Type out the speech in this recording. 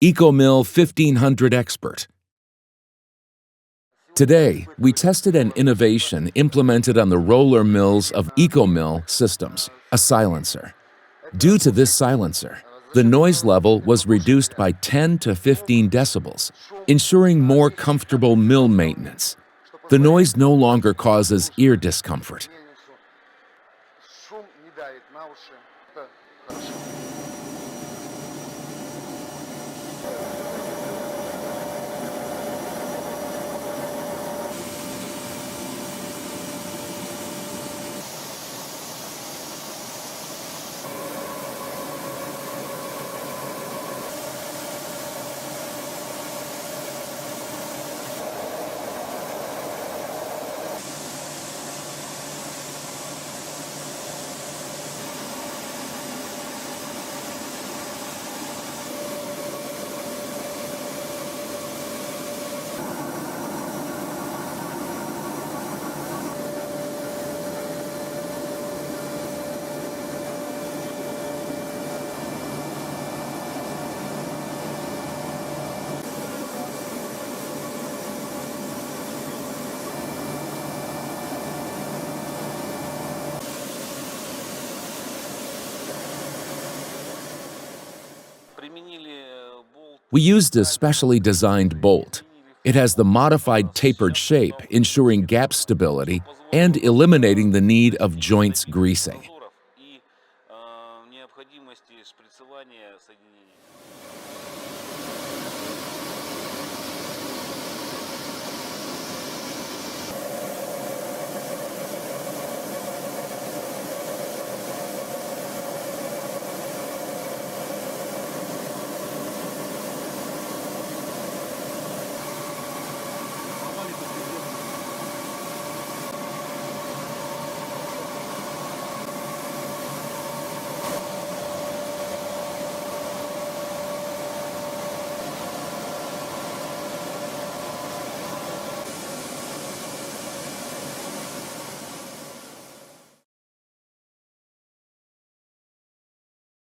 ECOMILL 1500 Expert. Today, we tested an innovation implemented on the roller mills of ECOMILL Systems, a silencer. Due to this silencer, the noise level was reduced by 10 to 15 decibels, ensuring more comfortable mill maintenance. The noise no longer causes ear discomfort. We used a specially designed bolt. It has the modified tapered shape, ensuring gap stability and eliminating the need of joints greasing.